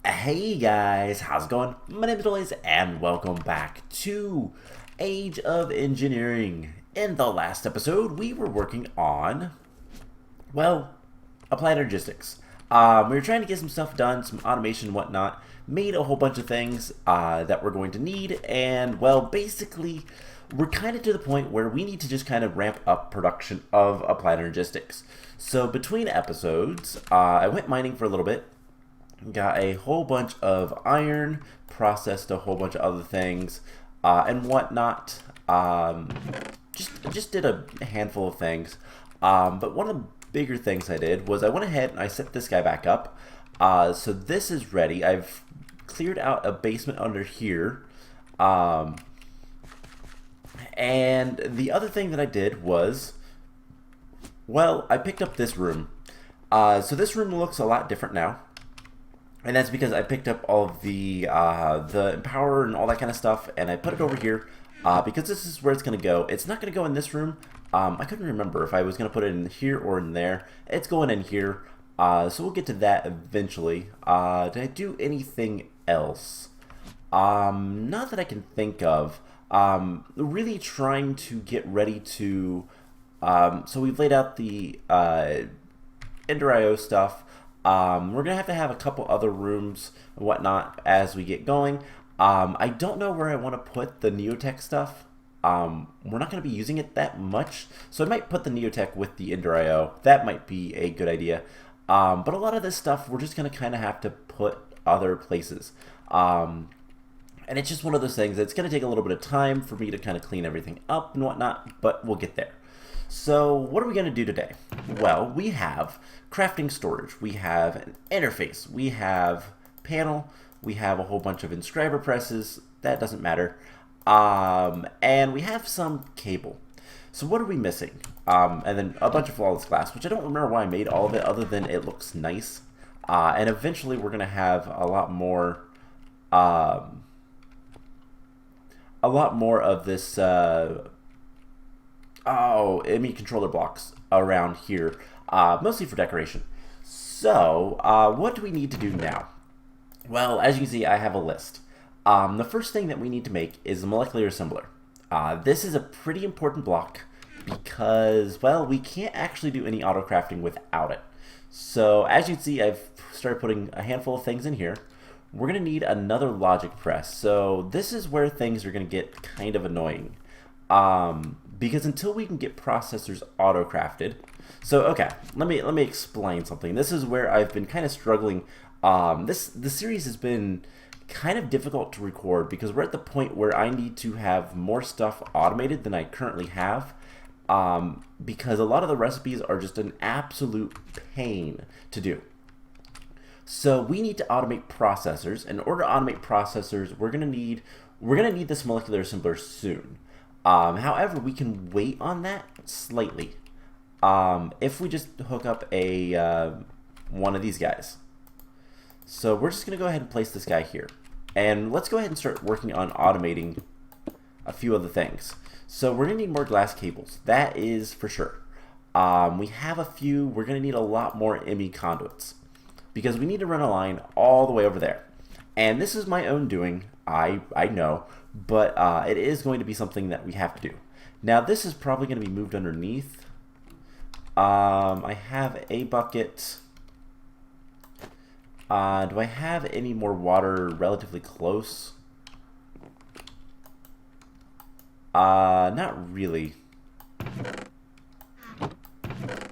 Hey guys, how's it going? My name is Blaze and welcome back to Age of Engineering. In the last episode, we were working on, well, Applied Energistics. We were trying to get some stuff done, some automation and whatnot, made a whole bunch of things that we're going to need, and well, basically, we're kind of to the point where we need to just kind of ramp up production of Applied Energistics. So between episodes, I went mining for a little bit, got a whole bunch of iron, processed a whole bunch of other things, and whatnot. Just did a handful of things. But one of the bigger things I did was I went ahead and I set this guy back up. So this is ready. I've cleared out a basement under here. And the other thing that I did was, well, I picked up this room. So this room looks a lot different now. And that's because I picked up all of the Empower and all that kind of stuff, and I put it over here because this is where it's going to go. It's not going to go in this room. I couldn't remember if I was going to put it in here or in there. It's going in here, so we'll get to that eventually. Did I do anything else? Not that I can think of. Really trying to get ready to... so we've laid out the Ender IO stuff. We're going to have a couple other rooms and whatnot as we get going. I don't know where I want to put the Neotech stuff. We're not going to be using it that much, so I might put the Neotech with the Ender IO. That might be a good idea. But a lot of this stuff we're just going to kind of have to put other places. And it's just one of those things. It's going to take a little bit of time for me to kind of clean everything up and whatnot, but we'll get there. So what are we going to do today? Well, we have crafting storage, we have an interface, we have panel, we have a whole bunch of inscriber presses, that doesn't matter, and we have some cable. So what are we missing? And then a bunch of flawless glass, which I don't remember why I made all of it other than it looks nice. And eventually we're going to have a lot more of this ME controller blocks around here, mostly for decoration. So, what do we need to do now? Well, as you can see, I have a list. The first thing that we need to make is a molecular assembler. This is a pretty important block because, well, we can't actually do any autocrafting without it. So, as you can see, I've started putting a handful of things in here. We're going to need another logic press. So, this is where things are going to get kind of annoying. Because until we can get processors auto-crafted, so okay, let me explain something. This is where I've been kind of struggling. The series has been kind of difficult to record because we're at the point where I need to have more stuff automated than I currently have, because a lot of the recipes are just an absolute pain to do. So we need to automate processors. In order to automate processors, we're gonna need this molecular assembler soon. However, we can wait on that slightly if we just hook up a one of these guys. So we're just going to go ahead and place this guy here. And let's go ahead and start working on automating a few other things. So we're going to need more glass cables. That is for sure. We have a few. We're going to need a lot more ME conduits because we need to run a line all the way over there. And this is my own doing. I know. But it is going to be something that we have to do. Now this is probably going to be moved underneath. I have a bucket. Do I have any more water relatively close? Not really.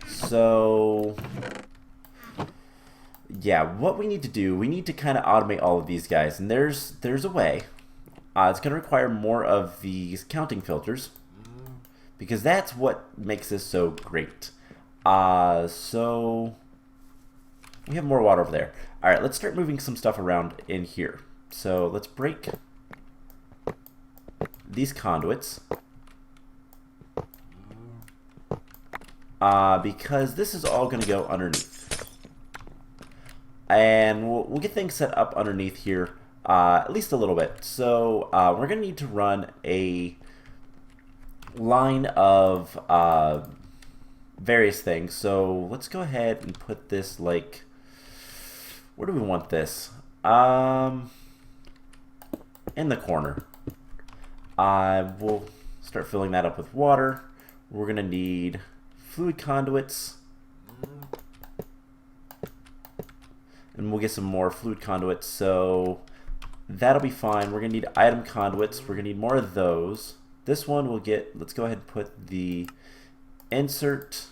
So yeah, what we need to do, we need to kind of automate all of these guys, and there's a way. It's going to require more of these counting filters because that's what makes this so great. So we have more water over there. All right, let's start moving some stuff around in here. So let's break these conduits because this is all going to go underneath. And we'll get things set up underneath here. At least a little bit. So we're going to need to run a line of various things. So let's go ahead and put this like, where do we want this? in the corner. We'll start filling that up with water. We're going to need fluid conduits. And we'll get some more fluid conduits, so that'll be fine. We're going to need item conduits. We're going to need more of those. This one we'll get, let's go ahead and put the insert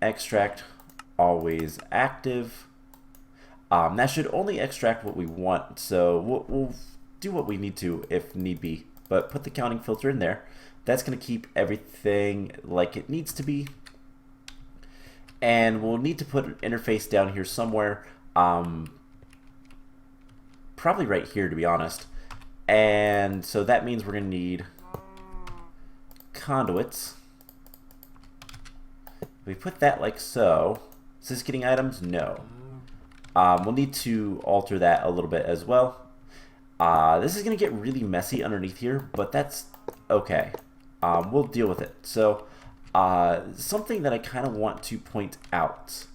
extract always active. That should only extract what we want, so we'll do what we need to if need be. But put the counting filter in there. That's going to keep everything like it needs to be. And we'll need to put an interface down here somewhere. Probably right here, to be honest. And so that means we're going to need conduits. We put that like so. Is this getting items? No. We'll need to alter that a little bit as well. This is going to get really messy underneath here, but that's okay. We'll deal with it. So something that I kind of want to point out.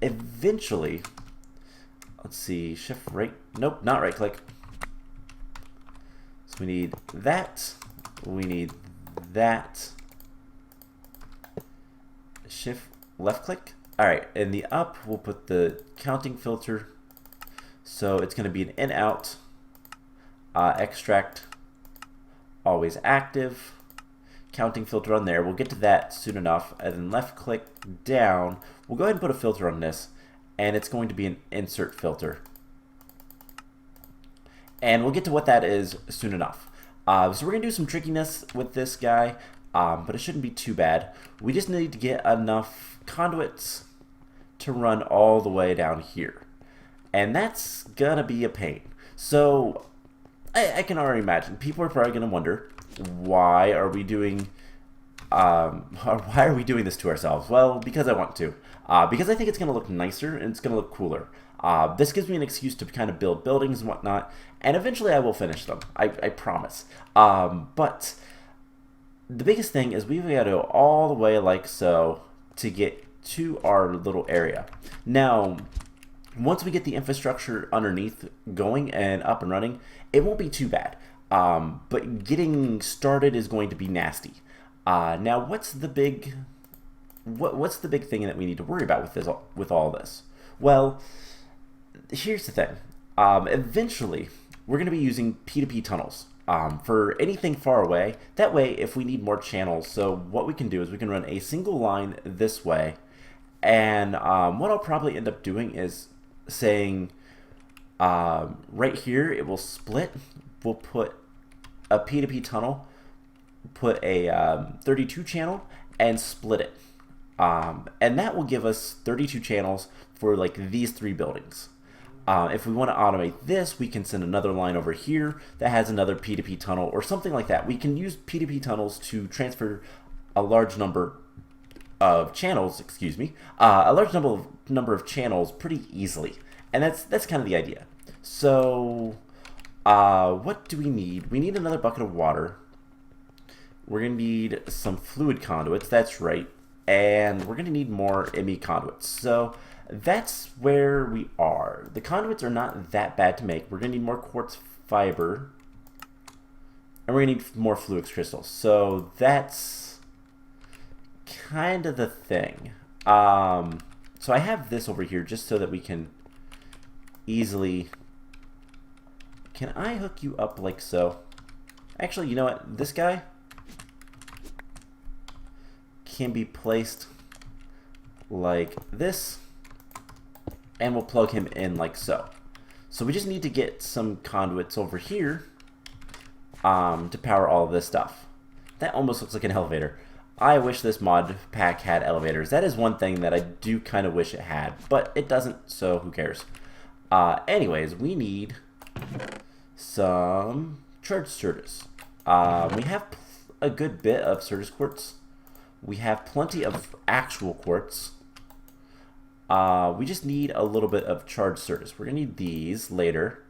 Eventually, let's see, shift right, nope, not right click. So we need that, we need that. Shift left click. All right, in the up, we'll put the counting filter. So it's going to be an in out, extract always active, counting filter on there. We'll get to that soon enough. And then left click down. We'll go ahead and put a filter on this, and it's going to be an insert filter. And we'll get to what that is soon enough. So we're going to do some trickiness with this guy, but it shouldn't be too bad. We just need to get enough conduits to run all the way down here. And that's gonna be a pain. So I can already imagine people are probably gonna wonder, why are we doing this to ourselves? Well, because I want to. Because I think it's gonna look nicer and it's gonna look cooler. This gives me an excuse to kind of build buildings and whatnot, and eventually I will finish them. I promise. But the biggest thing is we've got to go all the way like so to get to our little area. Now, once we get the infrastructure underneath going and up and running, it won't be too bad. But getting started is going to be nasty. Now, what's the big thing that we need to worry about with all this? Well, here's the thing. Eventually, we're going to be using P2P tunnels for anything far away. That way, if we need more channels, so what we can do is we can run a single line this way. And what I'll probably end up doing is saying right here it will split. We'll put a P2P tunnel, put a 32 channel, and split it. And that will give us 32 channels for like these three buildings. If we want to automate this, we can send another line over here that has another P2P tunnel or something like that. We can use P2P tunnels to transfer a large number of channels, a large number of channels pretty easily. And that's kind of the idea. So what do we need? We need another bucket of water. We're going to need some fluid conduits, that's right. And we're going to need more ME conduits. So that's where we are. The conduits are not that bad to make. We're going to need more quartz fiber. And we're going to need more fluid crystals. So that's kind of the thing. So I have this over here just so that we can easily... Can I hook you up like so? Actually, you know what? This guy can be placed like this, and we'll plug him in like so. So we just need to get some conduits over here to power all of this stuff. That almost looks like an elevator. I wish this mod pack had elevators. That is one thing that I do kind of wish it had, but it doesn't, so who cares? Anyways, we need some charge Certus. We have a good bit of Certus quartz. We have plenty of actual quartz. We just need a little bit of charge Certus. We're going to need these later.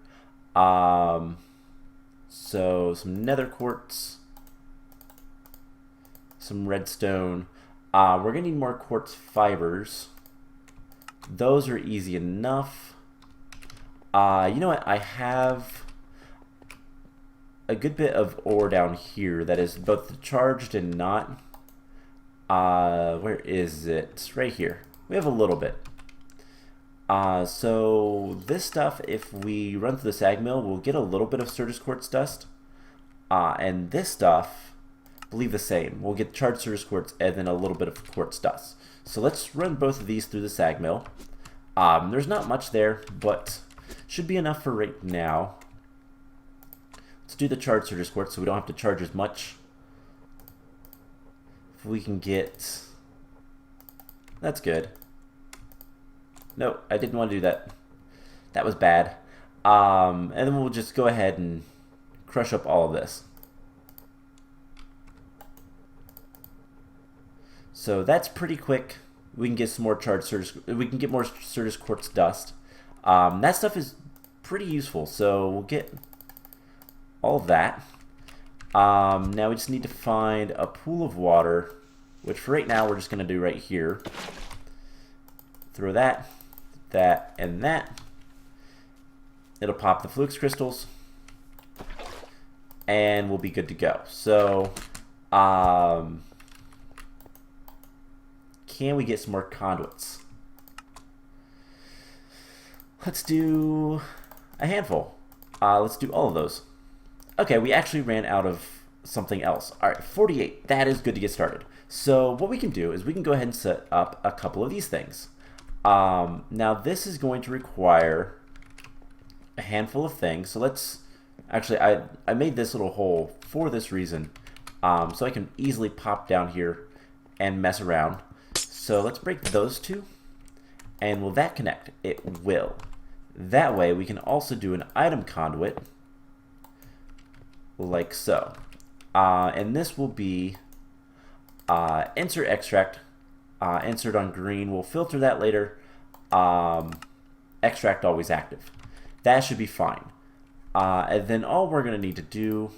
So some nether quartz. Some redstone. We're going to need more quartz fibers. Those are easy enough. You know what? I have a good bit of ore down here that is both charged and not. Where is it? Right here. We have a little bit. So this stuff, if we run through the sag mill, we'll get a little bit of Sturgis quartz dust. And this stuff, I believe the same. We'll get charged Sturgis quartz and then a little bit of quartz dust. So let's run both of these through the sag mill. There's not much there, but should be enough for right now. Let's do the charged Sturgis quartz so we don't have to charge as much. If we can get... That's good. No, I didn't want to do that. That was bad. And then we'll just go ahead and crush up all of this. So that's pretty quick. We can get some more charged Sturgis. We can get more Sturgis quartz dust. That stuff is pretty useful. So we'll get all of that. Now we just need to find a pool of water, which for right now we're just going to do right here. Throw that, that, and that. It'll pop the flux crystals, and we'll be good to go. So, can we get some more conduits? Let's do a handful. Let's do all of those. Okay, we actually ran out of something else. All right, 48. That is good to get started. So what we can do is we can go ahead and set up a couple of these things. Now this is going to require a handful of things. So let's actually, I made this little hole for this reason, so I can easily pop down here and mess around. So let's break those two. And will that connect? It will. That way we can also do an item conduit like so. And this will be insert extract, insert on green. We'll filter that later. Extract always active. That should be fine. And then all we're going to need to do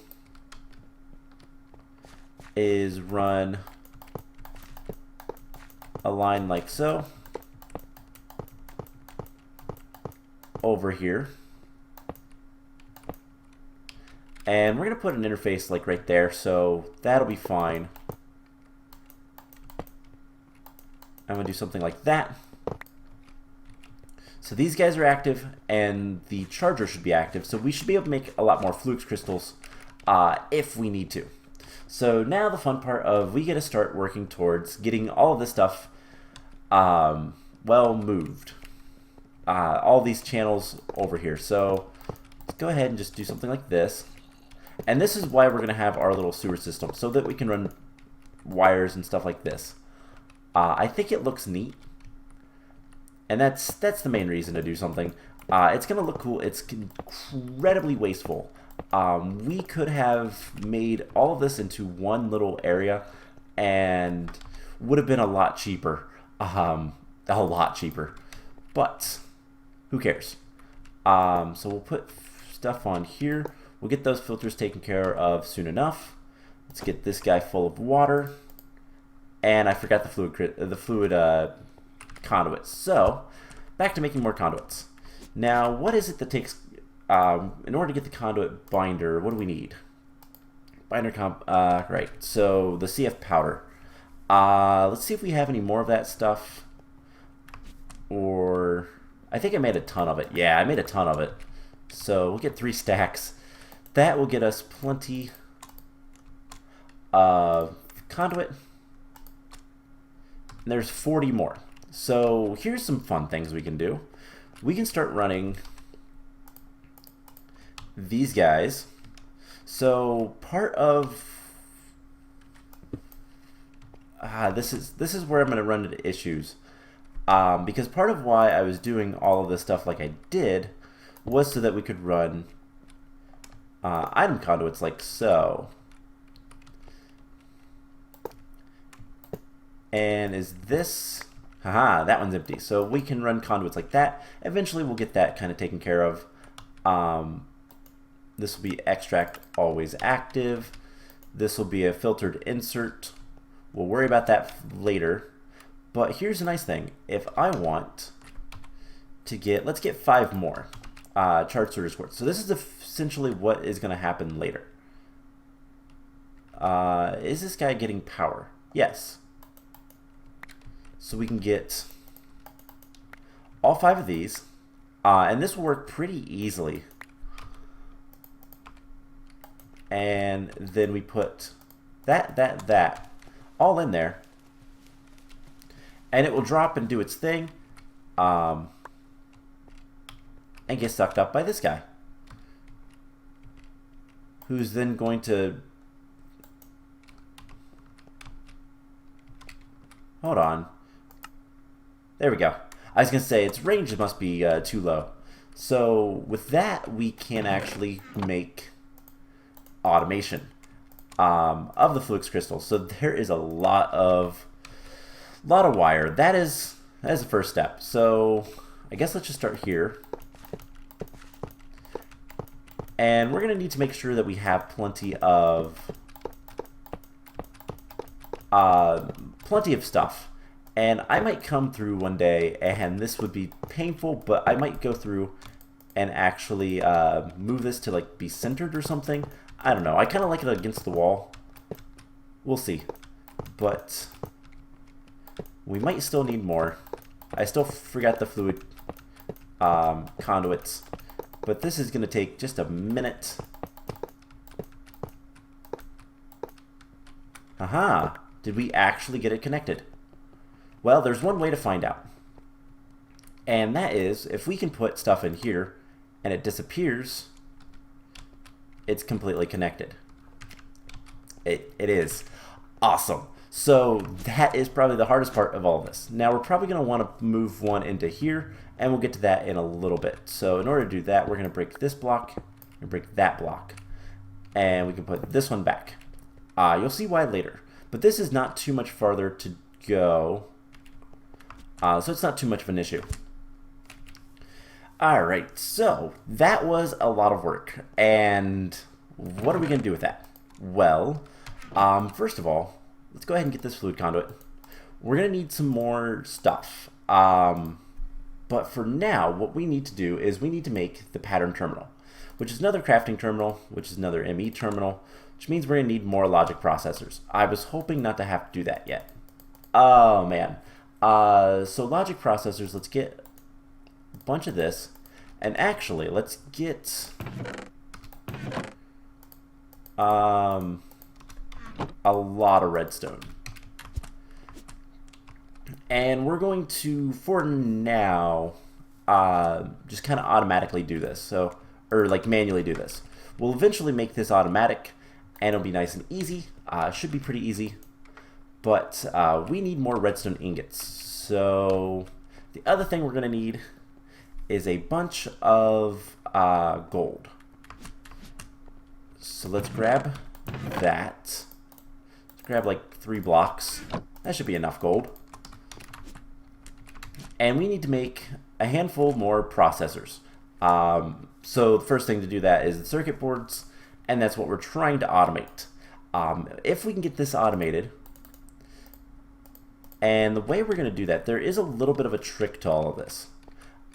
is run a line like so over here. And we're going to put an interface like right there, so that'll be fine. I'm going to do something like that. So these guys are active, and the charger should be active, so we should be able to make a lot more flux crystals if we need to. So now the fun part of we get to start working towards getting all of this stuff well moved. All these channels over here. So let's go ahead and just do something like this. And this is why we're going to have our little sewer system, so that we can run wires and stuff like this. I think it looks neat, and that's the main reason to do something. It's going to look cool. It's incredibly wasteful. We could have made all of this into one little area, and would have been a lot cheaper. A lot cheaper. But who cares? So we'll put stuff on here. We'll get those filters taken care of soon enough. Let's get this guy full of water. And I forgot the fluid conduits. So back to making more conduits. Now, what is it that takes in order to get the conduit binder? What do we need? Binder right. So the CF powder. Let's see if we have any more of that stuff. Or I think I made a ton of it. Yeah, I made a ton of it. So we'll get 3 stacks. That will get us plenty of conduit. And there's 40 more. So here's some fun things we can do. We can start running these guys. So part of this is where I'm going to run into issues, because part of why I was doing all of this stuff like I did was so that we could run item conduits like so. And is this... Haha, that one's empty. So we can run conduits like that. Eventually we'll get that kind of taken care of. This will be extract always active. This will be a filtered insert. We'll worry about that later. But here's a nice thing. If I want to get, let's get 5 more charge sorters quartz. So this is essentially what is going to happen later. Is this guy getting power? Yes. So we can get all 5 of these, and this will work pretty easily. And then we put that all in there, and it will drop and do its thing, and get sucked up by this guy, who's then going to, hold on, there we go. I was going to say, its range must be too low. So with that, we can actually make automation of the Fluix crystals. So there is a lot of wire. That is the first step. So I guess let's just start here. And we're going to need to make sure that we have plenty of stuff. And I might come through one day, and this would be painful, but I might go through and actually move this to like be centered or something. I don't know. I kind of like it against the wall. We'll see. But we might still need more. I still forgot the fluid conduits. But this is going to take just a minute. Aha! Did we actually get it connected? Well, there's one way to find out. And that is, if we can put stuff in here and it disappears, it's completely connected. It is. Awesome. So that is probably the hardest part of all this. Now we're probably going to want to move one into here, and we'll get to that in a little bit. So in order to do that, we're going to break this block and break that block. And we can put this one back. You'll see why later. But this is not too much farther to go. So it's not too much of an issue. Alright, so that was a lot of work. And what are we going to do with that? Well, first of all, let's go ahead and get this fluid conduit. We're going to need some more stuff. But for now, what we need to do is we need to make the pattern terminal, which is another crafting terminal, which is another ME terminal, which means we're going to need more logic processors. I was hoping not to have to do that yet. Oh, man. So logic processors, let's get a bunch of this. And actually, let's get a lot of redstone. And we're going to, for now, just kind of automatically do this. So, or like manually do this. We'll eventually make this automatic, and it'll be nice and easy. Should be pretty easy. But we need more redstone ingots. So the other thing we're going to need is a bunch of gold. So let's grab that. Let's grab like 3 blocks. That should be enough gold. And we need to make a handful more processors. So the first thing to do that is the circuit boards, and that's what we're trying to automate. If we can get this automated, and the way we're going to do that, there is a little bit of a trick to all of this.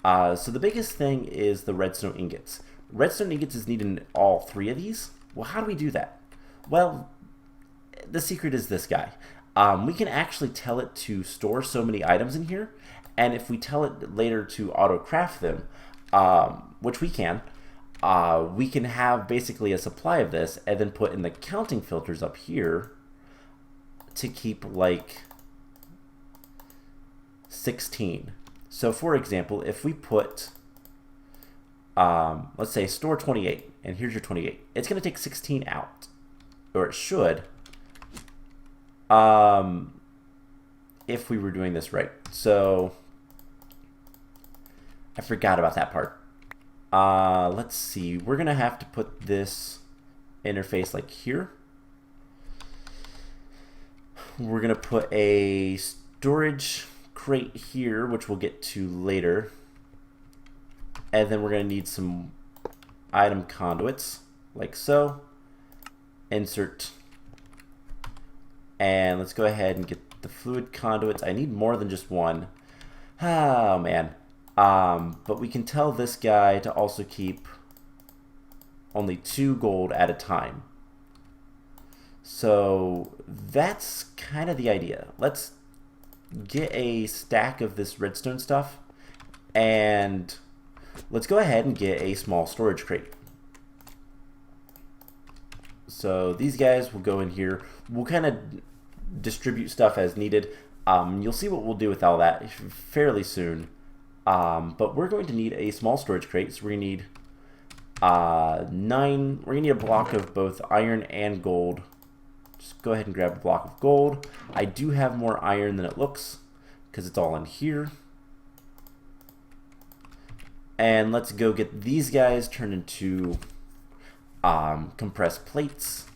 So the biggest thing is the redstone ingots. Redstone ingots is needed in all 3 of these. Well, how do we do that? Well, the secret is this guy. We can actually tell it to store so many items in here, and if we tell it later to auto-craft them, which we can have basically a supply of this, and then put in the counting filters up here to keep like 16. So for example, if we put, let's say store 28, and here's your 28, it's going to take 16 out, or it should, if we were doing this right. So I forgot about that part. Let's see, we're going to have to put this interface like here. We're going to put a storage crate here, which we'll get to later. And then we're going to need some item conduits, like so. Insert. And let's go ahead and get the fluid conduits. I need more than just one. Oh, man. But we can tell this guy to also keep only 2 gold at a time. So that's kind of the idea. Let's get a stack of this redstone stuff, and let's go ahead and get a small storage crate. So these guys will go in here. We'll kind of distribute stuff as needed. You'll see what we'll do with all that fairly soon. But we're going to need a small storage crate. So we're going to need 9. We're going to need a block of both iron and gold. Just go ahead and grab a block of gold. I do have more iron than it looks because it's all in here. And let's go get these guys turned into compressed plates.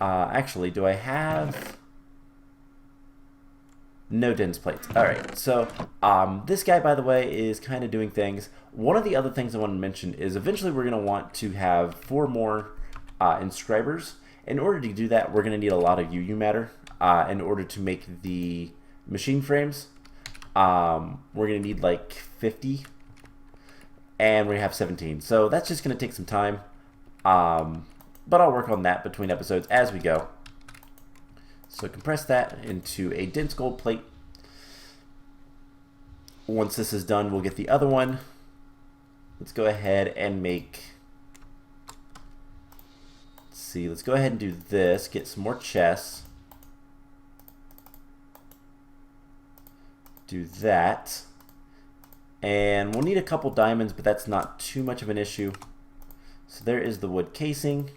Actually, do I have... No dense plates. Alright, so this guy, by the way, is kind of doing things. One of the other things I want to mention is eventually we're going to want to have 4 more Scribers. In order to do that, we're going to need a lot of UU matter in order to make the machine frames. We're going to need like 50, and we have 17. So that's just going to take some time. But I'll work on that between episodes as we go. So compress that into a dense gold plate. Once this is done, we'll get the other one. Let's go ahead and make... Let's see, let's go ahead and do this. Get some more chests. Do that. And we'll need a couple diamonds, but that's not too much of an issue. So there is the wood casing.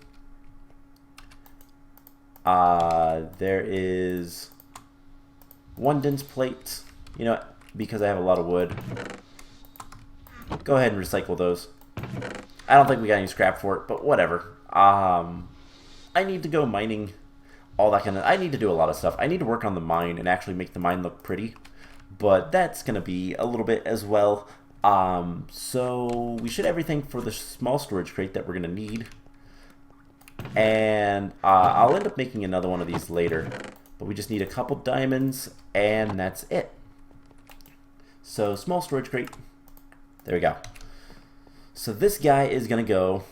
There is 1 dense plate. You know, because I have a lot of wood, go ahead and recycle those. I don't think we got any scrap for it, but whatever. I need to go mining, all that kind of... I need to do a lot of stuff. I need to work on the mine and actually make the mine look pretty, but that's going to be a little bit as well. So we should have everything for the small storage crate that we're going to need. And I'll end up making another one of these later, but we just need a couple diamonds, and that's it. So small storage crate, there we go. So this guy is going to go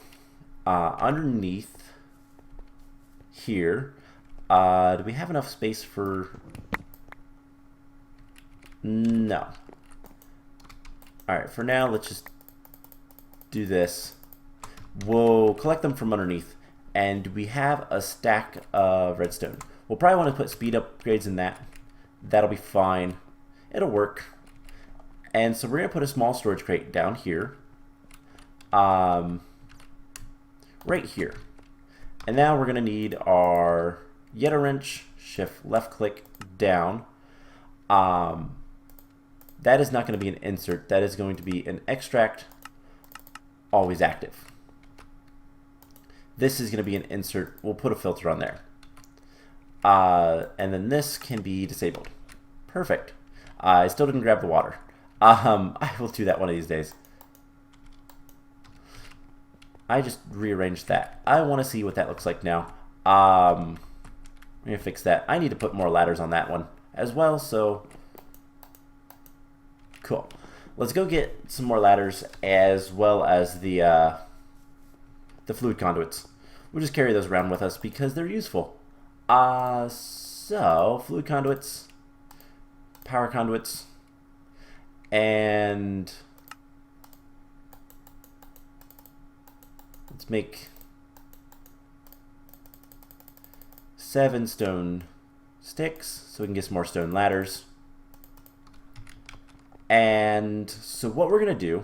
underneath here. Do we have enough space for... No. Alright, for now, let's just do this. We'll collect them from underneath. And we have a stack of redstone. We'll probably want to put speed upgrades in that. That'll be fine. It'll work. And so we're going to put a small storage crate down here. Right here. And now we're going to need our Yeta wrench. Shift left click down. That is not going to be an insert. That is going to be an extract, always active. This is going to be an insert. We'll put a filter on there. And then this can be disabled. Perfect. I still didn't grab the water. I will do that one of these days. I just rearranged that. I want to see what that looks like now. I'm going to fix that. I need to put more ladders on that one as well, so... Cool. Let's go get some more ladders as well as the fluid conduits. We'll just carry those around with us because they're useful. So, fluid conduits, power conduits, and let's make 7 stone sticks so we can get some more stone ladders. And so what we're going to do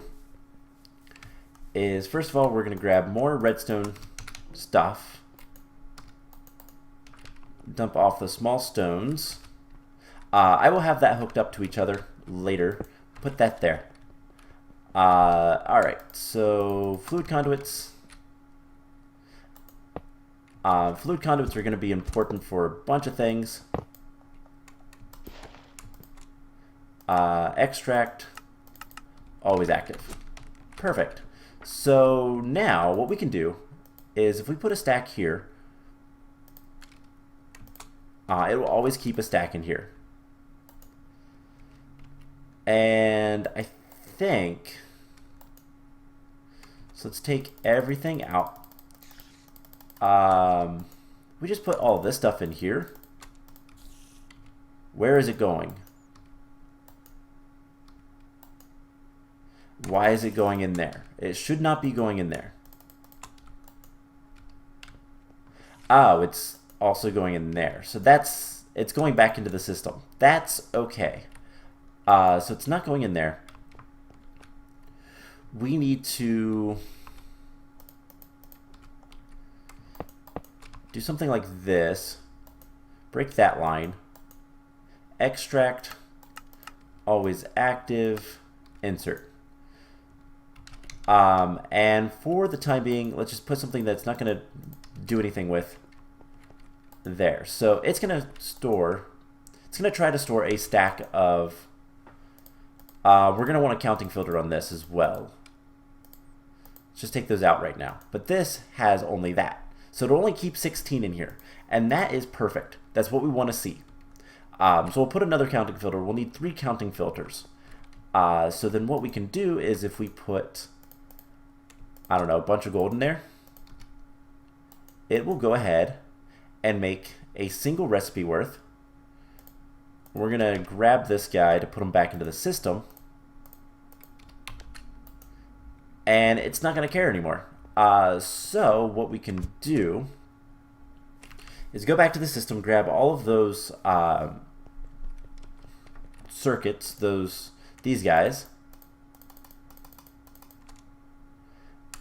is, first of all, we're going to grab more redstone stuff, dump off the small stones. I will have that hooked up to each other later. Put that there. Alright, so fluid conduits. Fluid conduits are going to be important for a bunch of things. Extract, always active. Perfect. So now what we can do is if we put a stack here, it will always keep a stack in here. And I think, so let's take everything out. We just put all this stuff in here. Where is it going? Why is it going in there? It should not be going in there. Oh, it's also going in there. So it's going back into the system. That's okay. So it's not going in there. We need to do something like this. Break that line. Extract, always active, insert. And for the time being, let's just put something that's not going to do anything with there. So it's going to try to store a stack of, we're going to want a counting filter on this as well. Let's just take those out right now. But this has only that. So it'll only keep 16 in here. And that is perfect. That's what we want to see. So we'll put another counting filter. We'll need 3 counting filters. So then what we can do is if we put, I don't know, a bunch of gold in there, it will go ahead and make a single recipe worth. We're going to grab this guy to put him back into the system. And it's not going to care anymore. So what we can do is go back to the system, grab all of those circuits, these guys.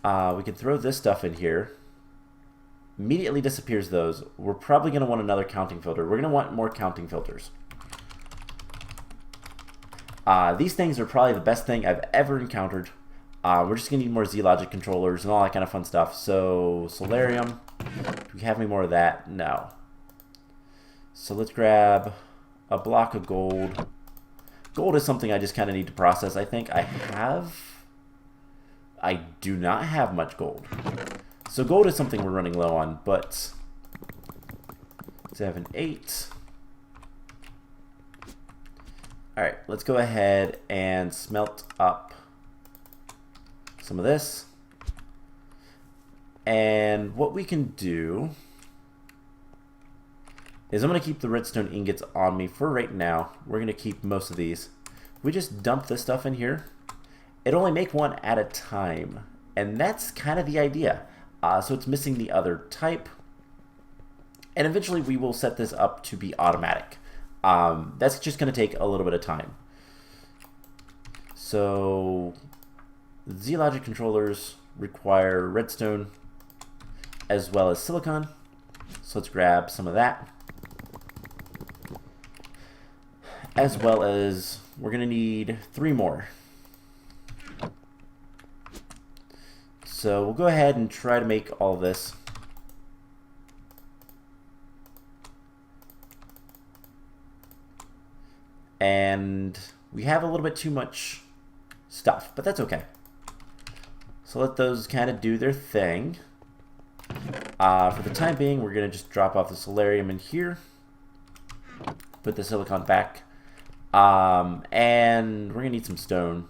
We can throw this stuff in here. Immediately disappears those. We're probably going to want another counting filter. We're going to want more counting filters. These things are probably the best thing I've ever encountered. We're just going to need more Z-Logic controllers and all that kind of fun stuff. So, Solarium. Do we have any more of that? No. So let's grab a block of gold. Gold is something I just kind of need to process. I think I do not have much gold. So gold is something we're running low on, but 7, 8. Alright, let's go ahead and smelt up some of this. And what we can do is I'm going to keep the redstone ingots on me for right now. We're going to keep most of these. We just dump this stuff in here. It only make one at a time. And that's kind of the idea. So it's missing the other type. And eventually we will set this up to be automatic. That's just going to take a little bit of time. So Z-Logic controllers require redstone as well as silicon. So let's grab some of that. As well as we're going to need 3 more. So we'll go ahead and try to make all this. And we have a little bit too much stuff, but that's okay. So let those kind of do their thing. For the time being, we're going to just drop off the solarium in here. Put the silicon back. And we're going to need some stone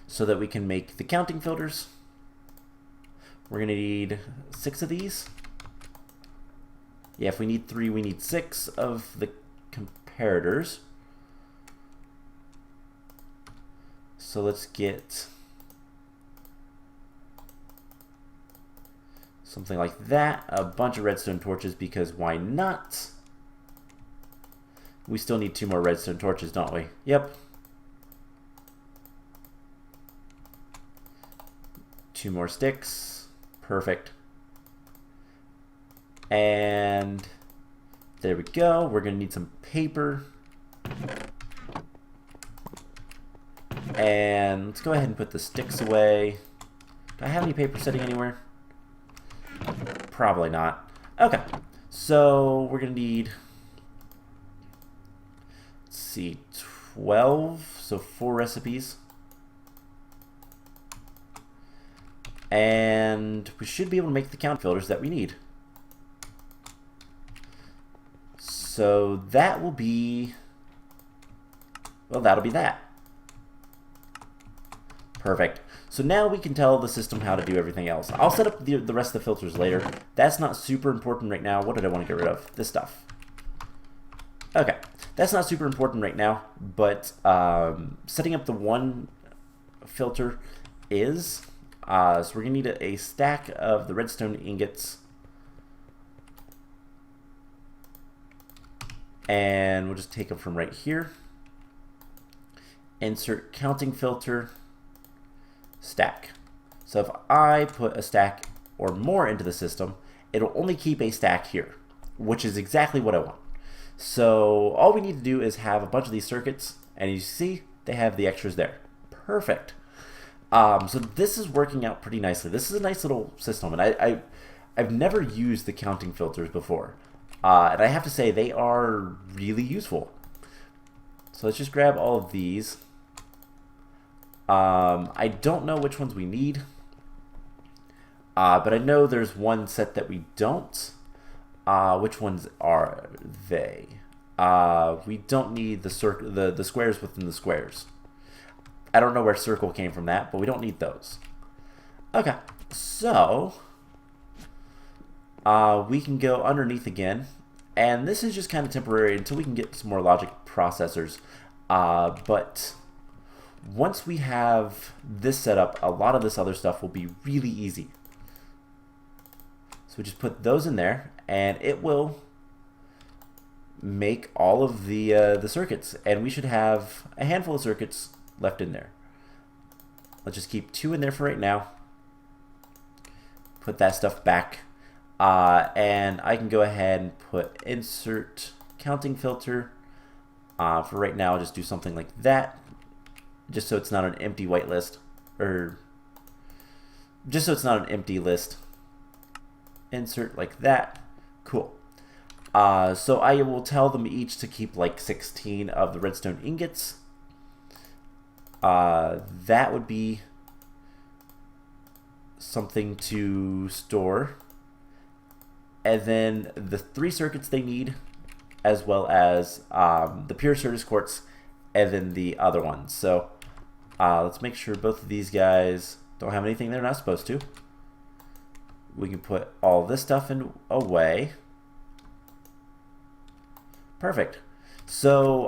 so that we can make the counting filters. We're going to need 6 of these. Yeah, if we need 3, we need 6 of the comparators. So let's get something like that. A bunch of redstone torches, because why not? We still need 2 more redstone torches, don't we? Yep. 2 more sticks. Perfect. And there we go. We're going to need some paper. And let's go ahead and put the sticks away. Do I have any paper sitting anywhere? Probably not. Okay. So we're going to need, let's see, 12. So 4 recipes. And we should be able to make the count filters that we need. So that will be Well, that'll be that. Perfect. So now we can tell the system how to do everything else. I'll set up the rest of the filters later. That's not super important right now. What did I want to get rid of? This stuff. Okay. That's not super important right now, but setting up the one filter is. So we're going to need a stack of the redstone ingots. And we'll just take them from right here. Insert counting filter. Stack. So if I put a stack or more into the system, it'll only keep a stack here, which is exactly what I want. So all we need to do is have a bunch of these circuits, and you see they have the extras there. Perfect. So this is working out pretty nicely. This is a nice little system, and I've never used the counting filters before, and I have to say they are really useful. So let's just grab all of these. I don't know which ones we need, but I know there's one set that we don't. Which ones are they? We don't need the squares within the squares. I don't know where circle came from that, but we don't need those. Okay, so we can go underneath again, and this is just kind of temporary until we can get some more logic processors. But once we have this set up, a lot of this other stuff will be really easy. So we just put those in there, and it will make all of the circuits, and we should have a handful of circuits left in there. Let's just keep 2 in there for right now. Put that stuff back, and I can go ahead and put insert counting filter. For right now, I'll just do something like that, just so it's not an empty white list, or just so it's not an empty list. Insert like that. Cool. So I will tell them each to keep like 16 of the redstone ingots. That would be something to store. And then the 3 circuits they need, as well as the pure Certus quartz, and then the other ones. So let's make sure both of these guys don't have anything they're not supposed to. We can put all this stuff in away. Perfect. So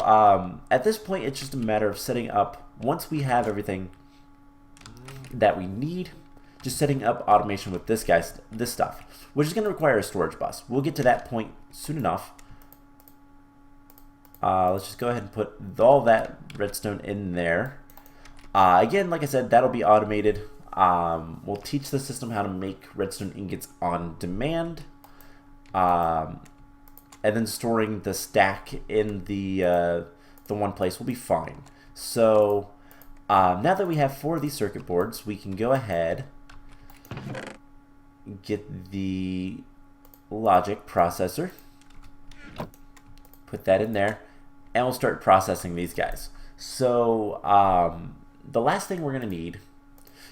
at this point, it's just a matter of setting up, once we have everything that we need, just setting up automation with this stuff, which is going to require a storage bus. We'll get to that point soon enough. Let's just go ahead and put all that redstone in there. Again, like I said, that'll be automated. We'll teach the system how to make redstone ingots on demand. And then storing the stack in the one place will be fine. So now that we have 4 of these circuit boards, we can go ahead and get the logic processor, put that in there, and we'll start processing these guys. So the last thing we're going to need,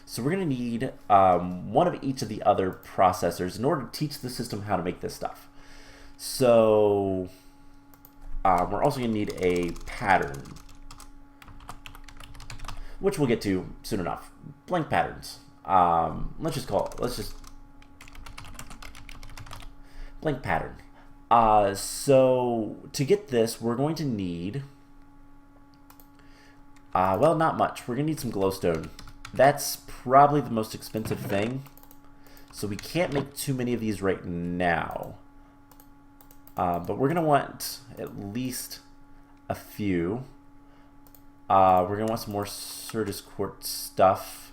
so we're going to need one of each of the other processors in order to teach the system how to make this stuff. So we're also going to need a pattern, which we'll get to soon enough. Blank patterns. Let's just blank pattern. So to get this, we're going to need, well, not much. We're going to need some glowstone. That's probably the most expensive thing. So we can't make too many of these right now. But we're going to want at least a few. We're going to want some more Certus quartz stuff.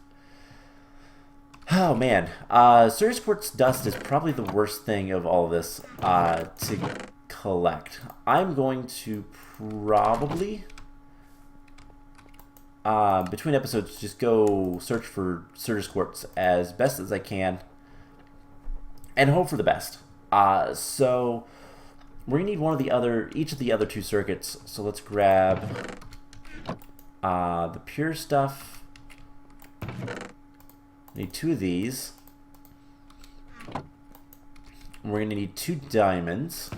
Oh man, Certus quartz dust is probably the worst thing of all of this to collect. I'm going to probably, between episodes, just go search for Certus quartz as best as I can and hope for the best. So we're going to need each of the other 2 circuits. So let's grab the pure stuff. Need 2 of these. We're going to need 2 diamonds.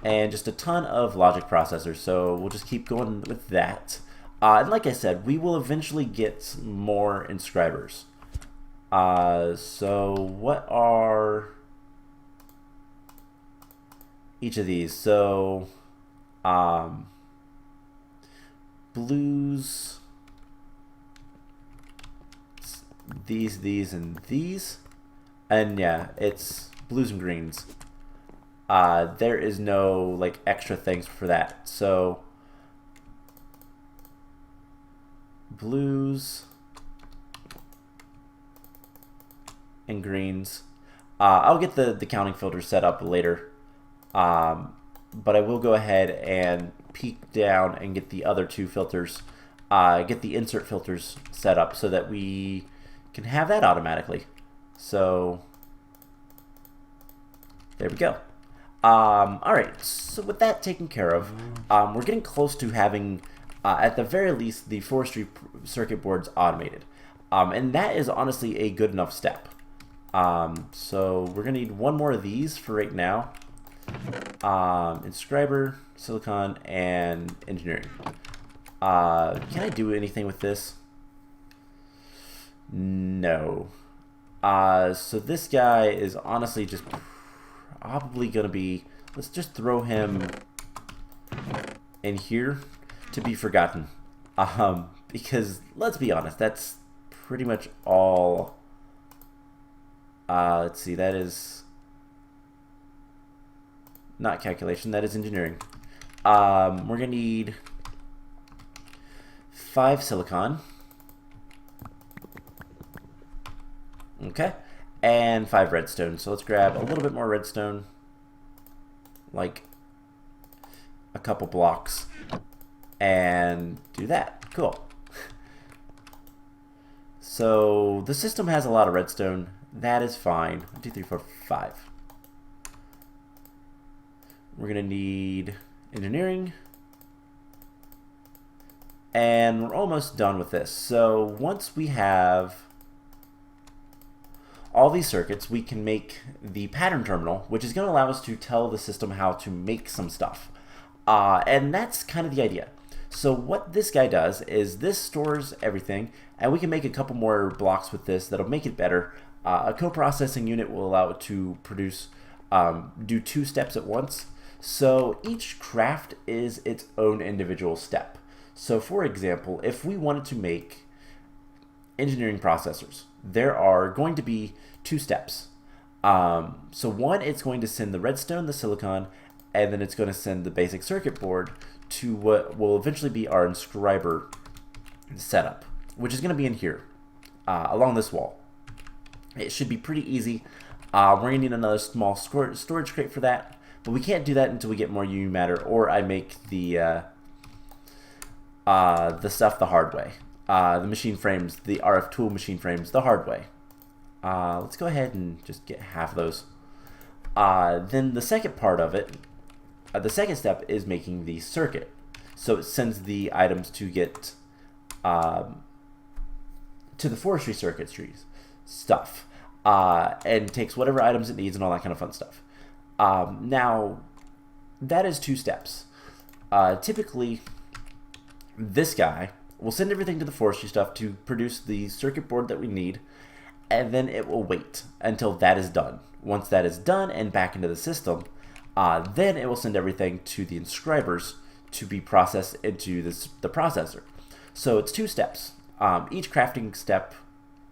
and just a ton of logic processors. So we'll just keep going with that. And like I said, we will eventually get more inscribers. So what are each of these? So blues, these, and these. And yeah, it's blues and greens. There is no like extra things for that. So blues and greens. I'll get the counting filter set up later. But I will go ahead and peek down and get the other two filters, get the insert filters set up so that we can have that automatically. So there we go. Alright, so with that taken care of, we're getting close to having, at the very least, the Forestry Circuit Boards automated. And that is honestly a good enough step. So we're going to need one more of these for right now. Scriber, silicon, and engineering. Can I do anything with this? No. So this guy is honestly just probably gonna be, let's just throw him in here to be forgotten. Because let's be honest, that's pretty much all. Let's see, that is not calculation, that is engineering. We're gonna need 5 silicon. Okay, and 5 redstone. So let's grab a little bit more redstone, like a couple blocks, and do that. Cool. So the system has a lot of redstone. That is fine. 1, 2, 3, 4, 5. We're gonna need engineering, and we're almost done with this. So once we have all these circuits, we can make the pattern terminal, which is going to allow us to tell the system how to make some stuff. And that's kind of the idea. So what this guy does is this stores everything, and we can make a couple more blocks with this that'll make it better. A co-processing unit will allow it to produce, do 2 steps at once. So each craft is its own individual step. So for example, if we wanted to make engineering processors, there are going to be 2 steps. So one, it's going to send the redstone, the silicon, and then it's going to send the basic circuit board to what will eventually be our inscriber setup, which is going to be in here, along this wall. It should be pretty easy. We're going to need another small storage crate for that, but we can't do that until we get more UV matter, or I make the stuff the hard way. The machine frames, the RF tool machine frames, the hard way. Let's go ahead and just get half of those. Then the second part of it, the second step is making the circuit. So it sends the items to get to the forestry circuit trees stuff, and takes whatever items it needs and all that kind of fun stuff. Now, that is 2 steps. Typically, this guy will send everything to the forestry stuff to produce the circuit board that we need, and then it will wait until that is done. Once that is done and back into the system, then it will send everything to the inscribers to be processed into the processor. So it's 2 steps, each crafting step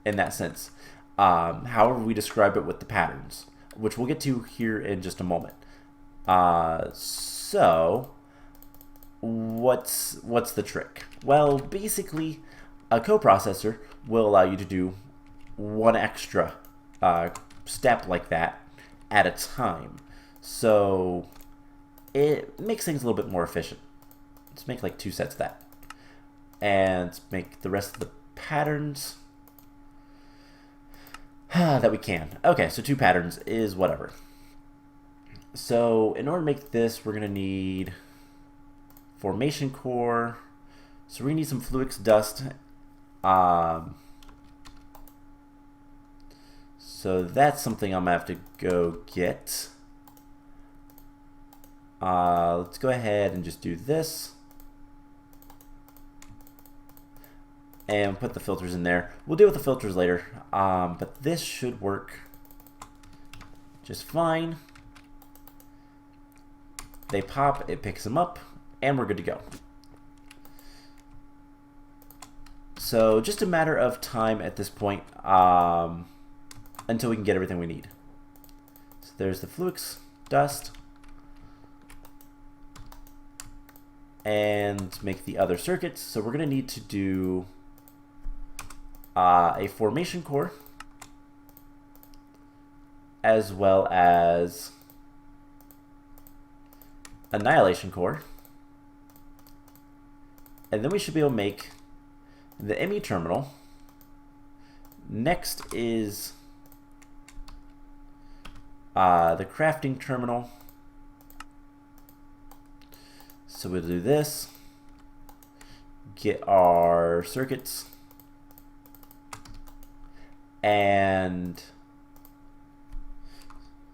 in that sense. However we describe it with the patterns, which we'll get to here in just a moment. So what's the trick? Well, basically, a coprocessor will allow you to do 1 extra step like that at a time. So it makes things a little bit more efficient. Let's make like 2 sets of that. And let's make the rest of the patterns that we can. Okay, so 2 patterns is whatever. So in order to make this, we're going to need formation core. So we're going to need some Fluix dust. So that's something I'm going to have to go get. Let's go ahead and just do this. And put the filters in there. We'll deal with the filters later. But this should work just fine. They pop, it picks them up, and we're good to go. So just a matter of time at this point until we can get everything we need. So there's the flux dust. And make the other circuits. So we're going to need to do a formation core as well as annihilation core. And then we should be able to make the ME terminal. Next is the crafting terminal. So we'll do this, get our circuits, and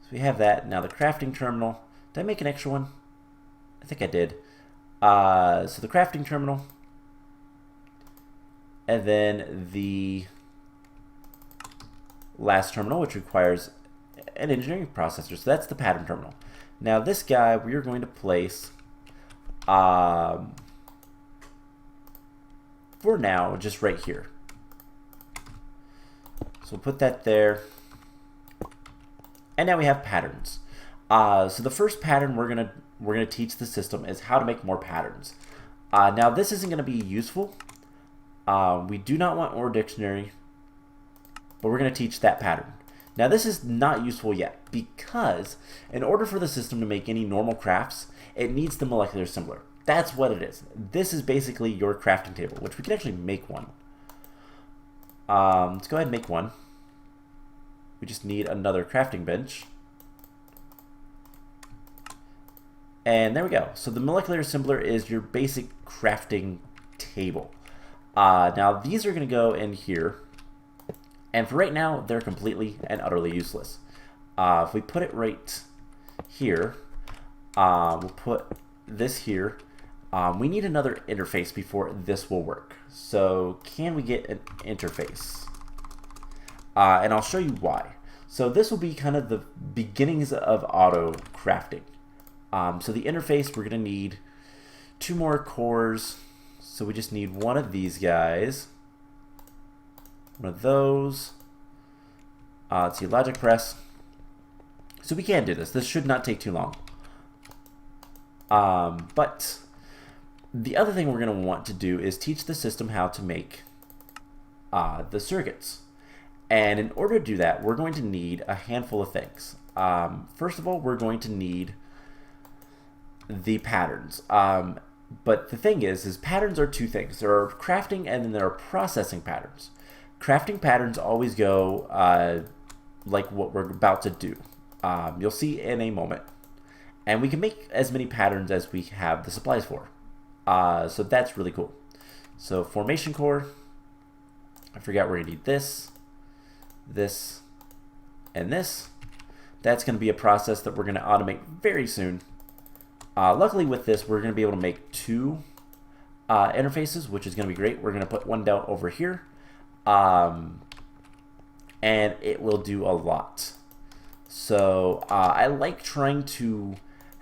so we have that. Now the crafting terminal, did I make an extra one? I think I did. So the crafting terminal, and then the last terminal, which requires an engineering processor. So that's the pattern terminal. Now this guy, we are going to place for now, just right here. So we'll put that there. And now we have patterns. So the first pattern we're gonna teach the system is how to make more patterns. Now this isn't gonna be useful. We do not want OR dictionary, but we're gonna teach that pattern. Now this is not useful yet because in order for the system to make any normal crafts, it needs the molecular assembler. That's what it is. This is basically your crafting table, which we can actually make one. Let's go ahead and make one. We just need another crafting bench. And there we go. So the molecular assembler is your basic crafting table. Now these are going to go in here. And for right now, they're completely and utterly useless. If we put it right here, we'll put this here. We need another interface before this will work. So can we get an interface? And I'll show you why. So this will be kind of the beginnings of auto crafting. So the interface, we're going to need 2 more cores. So we just need one of these guys. One of those. Let's see, logic press. So we can do this. This should not take too long. But the other thing we're going to want to do is teach the system how to make the circuits. And in order to do that, we're going to need a handful of things. First of all, we're going to need the patterns. But the thing is patterns are 2 things. There are crafting and then there are processing patterns. Crafting patterns always go like what we're about to do. You'll see in a moment. And we can make as many patterns as we have the supplies for. So that's really cool. So formation core. I forgot we're going to need this, this, and this. That's going to be a process that we're going to automate very soon. Luckily with this, we're going to be able to make 2 interfaces, which is going to be great. We're going to put one down over here. And it will do a lot. So I like trying to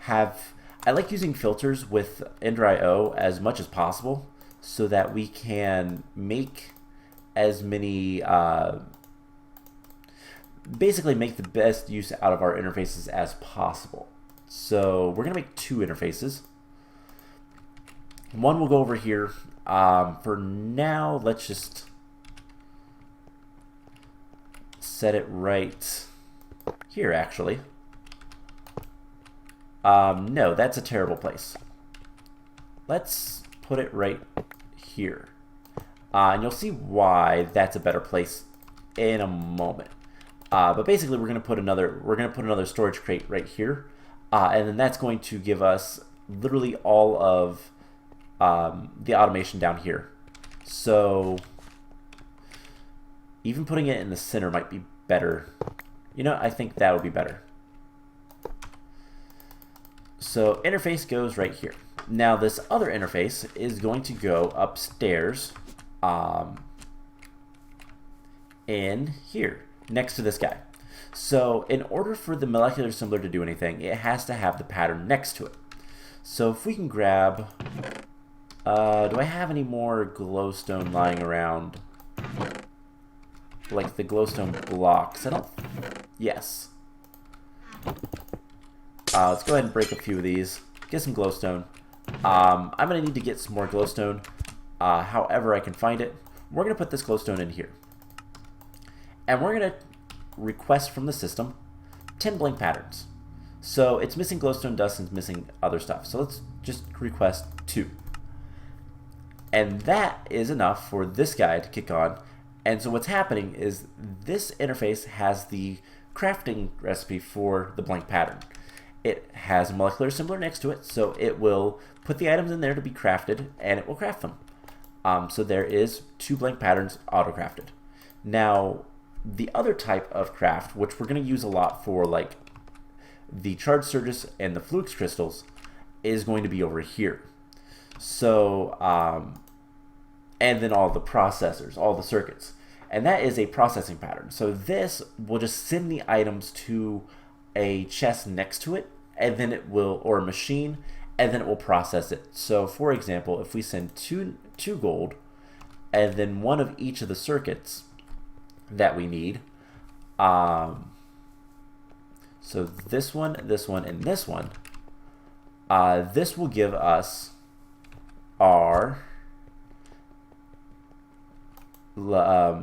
I like using filters with Ender.io as much as possible so that we can make as many, basically make the best use out of our interfaces as possible. So we're going to make 2 interfaces. One will go over here. For now, let's just set it right here, actually. No, that's a terrible place. Let's put it right here. And you'll see why that's a better place in a moment. But basically, we're going to put another storage crate right here, and then that's going to give us literally all of the automation down here. So even putting it in the center might be better. You know, I think that would be better. So interface goes right here. Now this other interface is going to go upstairs in here, next to this guy. So in order for the molecular assembler to do anything, it has to have the pattern next to it. So if we can grab, do I have any more glowstone lying around? Like the glowstone blocks? I don't, yes. Let's go ahead and break a few of these, get some glowstone. I'm going to need to get some more glowstone, however I can find it. We're going to put this glowstone in here. And we're going to request from the system 10 blank patterns. So it's missing glowstone dust and it's missing other stuff. So let's just request 2. And that is enough for this guy to kick on. And so what's happening is this interface has the crafting recipe for the blank pattern. It has a molecular assembler next to it, so it will put the items in there to be crafted, and it will craft them. So there is 2 blank patterns auto-crafted. Now, the other type of craft, which we're going to use a lot for like the charged surges and the flux crystals, is going to be over here. So, and then all the processors, all the circuits. And that is a processing pattern. So this will just send the items to a chest next to it, and then it will, or a machine, and then it will process it. So for example, if we send two gold, and then 1 of each of the circuits that we need, so this one, and this one, this will give us our the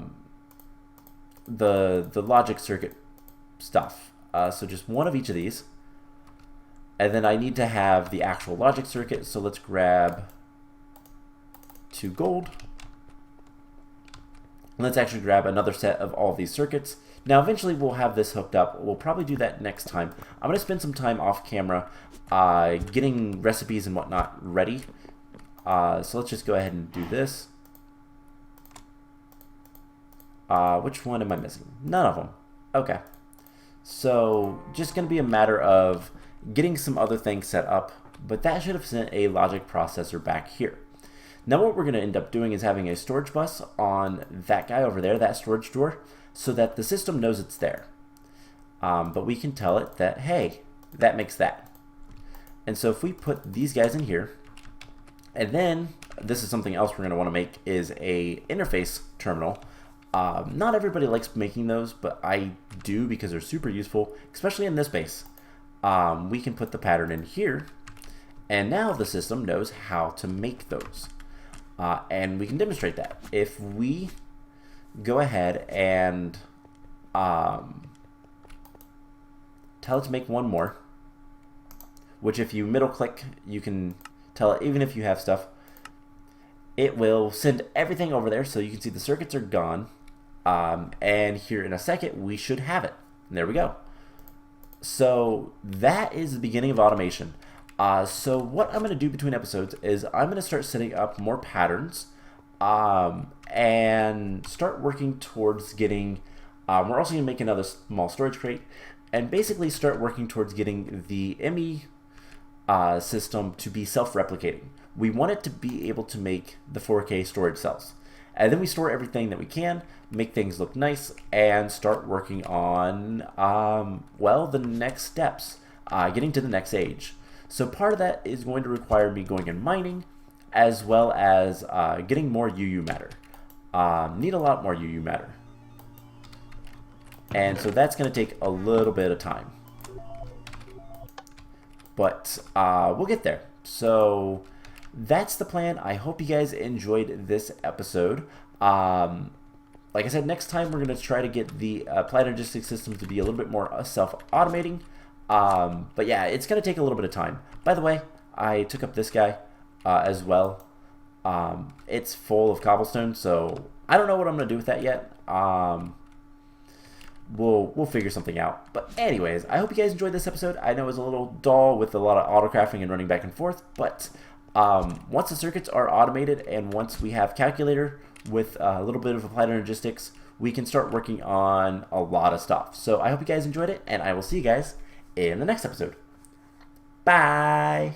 logic circuit stuff. So just 1 of each of these, and then I need to have the actual logic circuit. So let's grab 2 gold. Let's actually grab another set of all of these circuits. Now eventually we'll have this hooked up. We'll probably do that next time. I'm going to spend some time off camera getting recipes and whatnot ready. So let's just go ahead and do this. Which one am I missing? None of them. Okay. So just going to be a matter of getting some other things set up, but that should have sent a logic processor back here. Now what we're going to end up doing is having a storage bus on that guy over there, that storage door, so that the system knows it's there. But we can tell it that, hey, that makes that. And so if we put these guys in here, and then this is something else we're going to want to make, is a interface terminal. Not everybody likes making those, but I do because they're super useful, especially in this base. We can put the pattern in here, and now the system knows how to make those. And we can demonstrate that. If we go ahead and tell it to make 1 more, which if you middle click, you can tell it, even if you have stuff, it will send everything over there. So you can see the circuits are gone. And here in a second, we should have it. And there we go. So that is the beginning of automation. So what I'm going to do between episodes is I'm going to start setting up more patterns and start working towards getting, we're also going to make another small storage crate and basically start working towards getting the ME system to be self-replicating. We want it to be able to make the 4K storage cells. And then we store everything that we can, make things look nice, and start working on, well, the next steps, getting to the next age. So part of that is going to require me going and mining, as well as getting more UU matter. Need a lot more UU matter. And so that's going to take a little bit of time. But we'll get there. So that's the plan. I hope you guys enjoyed this episode. Like I said, next time we're going to try to get the Applied Energistics systems to be a little bit more self-automating. But yeah, it's going to take a little bit of time. By the way, I took up this guy as well. It's full of cobblestone, so I don't know what I'm going to do with that yet. We'll figure something out. But anyways, I hope you guys enjoyed this episode. I know it was a little dull with a lot of autocrafting and running back and forth, but once the circuits are automated and once we have calculator with a little bit of Applied Energistics, we can start working on a lot of stuff. So I hope you guys enjoyed it, and I will see you guys in the next episode. Bye!